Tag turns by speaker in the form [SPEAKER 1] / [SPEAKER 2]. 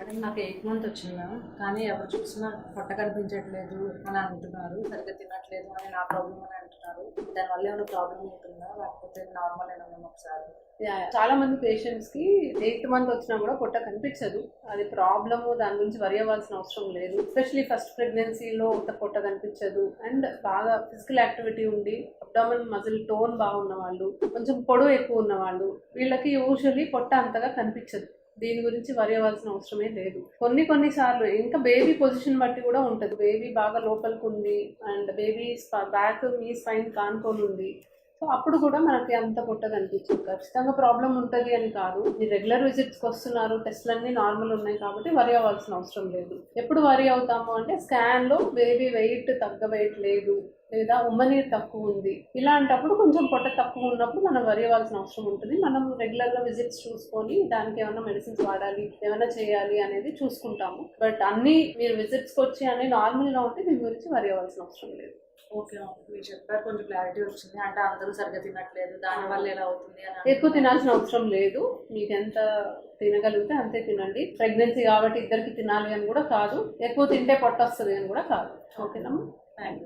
[SPEAKER 1] నాకు 8 మంత్ వచ్చింది మ్యామ్. కానీ ఎవరు చూసినా పొట్ట కనిపించట్లేదు అని అంటున్నారు. సరిగ్గా తినట్లేదు అని నా ప్రాబ్లమ్ అని అంటున్నారు. దానివల్ల ఏమైనా ప్రాబ్లమ్ ఉంటుందా లేకపోతే నార్మల్ అయినా మ్యామ్ ఒకసారి?
[SPEAKER 2] చాలా మంది పేషెంట్స్ కి 8th మంత్ వచ్చినా కూడా పొట్ట కనిపించదు. అది ప్రాబ్లమ్, దాని గురించి వరి అవ్వాల్సిన అవసరం లేదు. ఎస్పెషలీ ఫస్ట్ ప్రెగ్నెన్సీలో పొట్ట కనిపించదు. అండ్ బాగా ఫిజికల్ యాక్టివిటీ ఉండి అబ్డామినల్ మజిల్ టోన్ బాగున్న వాళ్ళు, కొంచెం పొడవు ఎక్కువ ఉన్న వాళ్ళు, వీళ్ళకి యూజువల్లీ పొట్ట అంతగా కనిపించదు. దీని గురించి వరి అవ్వాల్సిన అవసరమే లేదు. కొన్నిసార్లు ఇంకా బేబీ పొజిషన్ బట్టి కూడా ఉంటుంది. బేబీ బాగా లోపలికి ఉంది అండ్ బేబీ బ్యాక్ మీ స్పైన్ కానుకొని ఉంది, సో అప్పుడు కూడా మనకి అంత పొట్ట కనిపించదు. ఖచ్చితంగా ప్రాబ్లం ఉంటుంది అని కాదు. మీరు రెగ్యులర్ విజిట్స్కి వస్తున్నారు, టెస్ట్లన్నీ నార్మల్ ఉన్నాయి కాబట్టి వరి అవ్వాల్సిన అవసరం లేదు. ఎప్పుడు వరి అవుతాము అంటే స్కాన్లో బేబీ వెయిట్ వెయిట్ లేదు లేదా ఉమ్మనీరు తక్కువ ఉంది, ఇలాంటప్పుడు కొంచెం పొట్ట తక్కువ ఉన్నప్పుడు మనం వరి అవ్వాల్సిన అవసరం ఉంటుంది. మనం రెగ్యులర్గా విజిట్స్ చూసుకొని దానికి ఏమైనా మెడిసిన్స్ వాడాలి, ఏమైనా చేయాలి అనేది చూసుకుంటాము. బట్ అన్నీ మీరు విజిట్స్కి వచ్చి అన్ని నార్మల్గా ఉంటే దీని గురించి వరి అవ్వాల్సిన అవసరం లేదు.
[SPEAKER 1] ఓకే, మీరు చెప్పారు, కొంచెం క్లారిటీ వచ్చింది. అంటే అందరూ సరిగ్గా తినట్లేదు, దానివల్ల ఎలా అవుతుంది అని.
[SPEAKER 2] ఎక్కువ తినాల్సిన అవసరం లేదు. మీకు ఎంత తినగలిగితే అంతే తినండి. ప్రెగ్నెన్సీ కాబట్టి ఇద్దరికి తినాలి అని కూడా కాదు, ఎక్కువ తింటే పొట్ట వస్తుంది అని కూడా కాదు. ఓకేనమ్మా, థ్యాంక్ యూ.